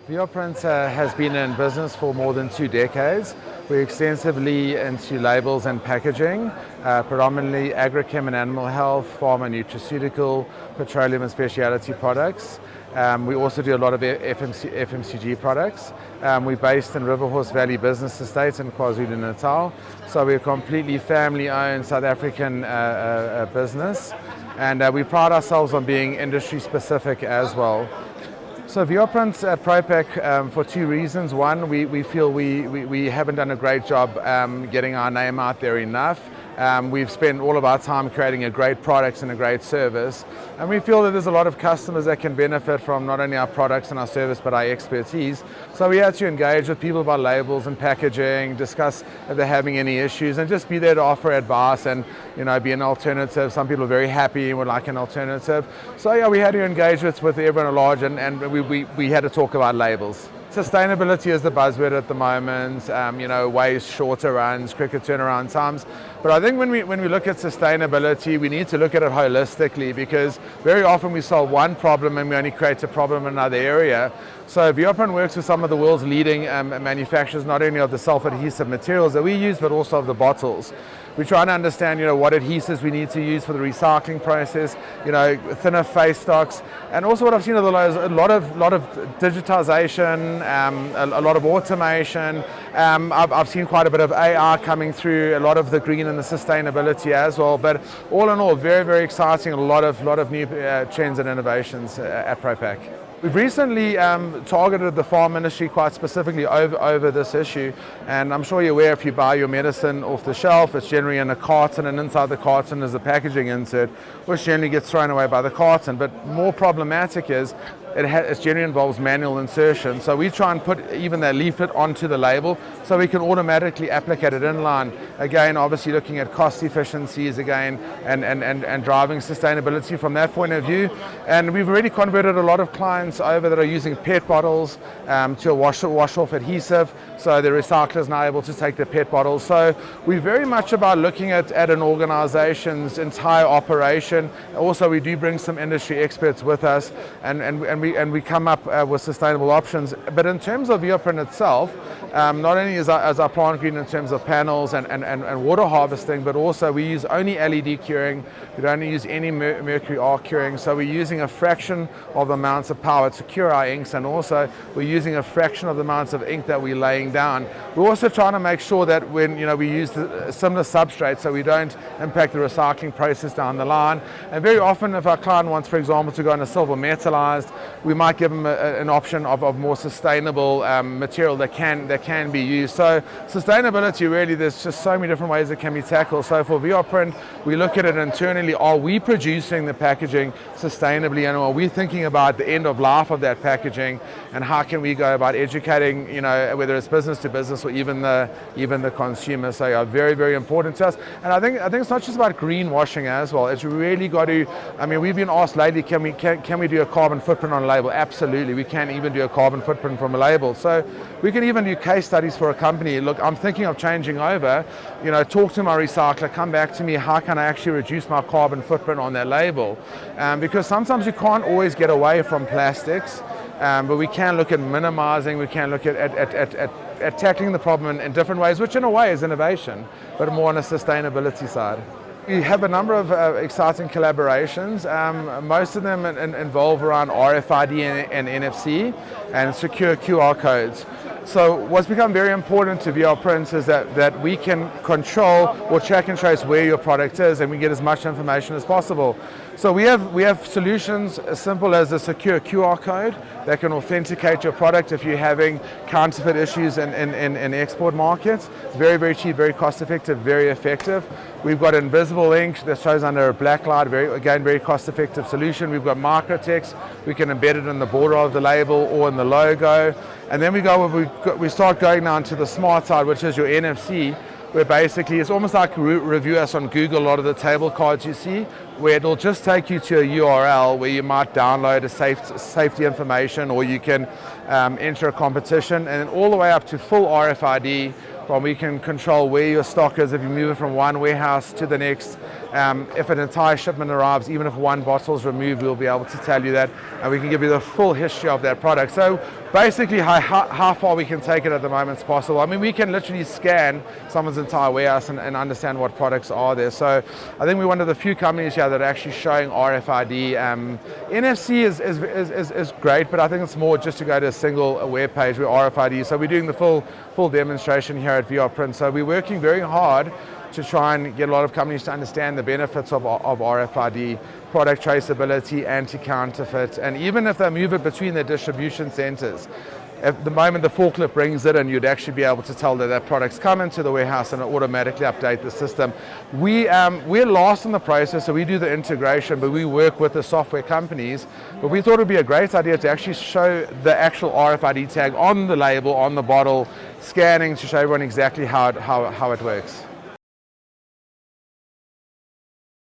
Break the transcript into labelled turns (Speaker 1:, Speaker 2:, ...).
Speaker 1: Print has been in business for more than 2 decades. We're extensively into labels and packaging, predominantly agrochem and animal health, pharma, nutraceutical, petroleum and specialty products. We also do a lot of FMCG products. We're based in Riverhorse Valley Business Estates in KwaZulu-Natal. So we're a completely family-owned South African business, and we pride ourselves on being industry-specific as well. So Print at Propak for 2 reasons. One, we feel we haven't done a great job getting our name out there enough. We've spent all of our time creating a great product and a great service, and we feel that there's a lot of customers that can benefit from not only our products and our service but our expertise. So we had to engage with people about labels and packaging, discuss if they're having any issues, and just be there to offer advice and be an alternative. Some people are very happy and would like an alternative. So yeah, we had to engage with everyone at large, and we had to talk about labels. Sustainability is the buzzword at the moment. Ways, shorter runs, quicker turnaround times. But I think when we look at sustainability, we need to look at it holistically, because very often we solve one problem and we only create a problem in another area. So Print works with some of the world's leading manufacturers, not only of the self-adhesive materials that we use, but also of the bottles. We're trying to understand, what adhesives we need to use for the recycling process, thinner face stocks, and also what I've seen is a lot of digitization, a lot of automation. I've seen quite a bit of AI coming through, a lot of the green and the sustainability as well. But all in all, very, very exciting. A lot of new trends and innovations at Propak. We've recently targeted the farm industry quite specifically over this issue, and I'm sure you're aware, if you buy your medicine off the shelf, it's generally in a carton, and inside the carton is a packaging insert, which generally gets thrown away by the carton. But more problematic is it generally involves manual insertion. So we try and put even that leaflet onto the label so we can automatically applicate it inline. Again, obviously looking at cost efficiencies again and driving sustainability from that point of view. And we've already converted a lot of clients over that are using PET bottles to a wash-off adhesive. So the recyclers now able to take the PET bottles. So we're very much about looking at an organization's entire operation. Also, we do bring some industry experts with us, and we come up with sustainable options. But in terms of Print itself, not only is our plant green in terms of panels and water harvesting, but also we use only LED curing. We don't use any mercury arc curing. So we're using a fraction of the amounts of power to cure our inks, and also we're using a fraction of the amounts of ink that we're laying down. We're also trying to make sure that when we use the similar substrates, so we don't impact the recycling process down the line. And very often, if our client wants, for example, to go in a silver metallized, we might give them an option of more sustainable material that can be used. So sustainability, really, there's just so many different ways it can be tackled. So for Print, we look at it internally. Are we producing the packaging sustainably, and are we thinking about the end of life of that packaging, and how can we go about educating, whether it's business to business or even the consumer. So yeah, very, very important to us. And I think it's not just about greenwashing as well. It's really got to. We've been asked lately, can we do a carbon footprint on a label? Absolutely, we can even do a carbon footprint from a label. So we can even do case studies for a company. Look, I'm thinking of changing over. Talk to my recycler, come back to me. How can I actually reduce my carbon footprint on that label? Because sometimes you can't always get away from plastics, but we can look at minimizing. We can look at tackling the problem in different ways, which in a way is innovation, but more on a sustainability side. We have a number of exciting collaborations. Most of them involve around RFID and NFC and secure QR codes. So what's become very important to Print is that we can control or track and trace where your product is, and we get as much information as possible. So we have solutions as simple as a secure QR code that can authenticate your product if you're having counterfeit issues in export markets. Very, very cheap, very cost effective, very effective. We've got invisible ink that shows under a black light, very cost effective solution. We've got microtext. We can embed it in the border of the label or in the logo. And then we start going down to the smart side, which is your NFC, where basically it's almost like review us on Google, a lot of the table cards you see, where it'll just take you to a URL where you might download a safety information, or you can enter a competition, and then all the way up to full RFID, from we can control where your stock is if you move it from one warehouse to the next, If an entire shipment arrives, even if one bottle is removed, we'll be able to tell you that, and we can give you the full history of that product. So basically how far we can take it at the moment is possible. I mean, we can literally scan someone's entire warehouse and understand what products are there. So I think we're one of the few companies here that are actually showing RFID. NFC is great, but I think it's more just to go to a single web page with RFID. So we're doing the full demonstration here at VR Print. So we're working very hard to try and get a lot of companies to understand the benefits of RFID, product traceability, anti-counterfeit, and even if they move it between their distribution centers, at the moment the forklift brings it in, you'd actually be able to tell that product's come into the warehouse and it automatically update the system. We're last in the process, so we do the integration, but we work with the software companies. But we thought it would be a great idea to actually show the actual RFID tag on the label, on the bottle, scanning to show everyone exactly how it works.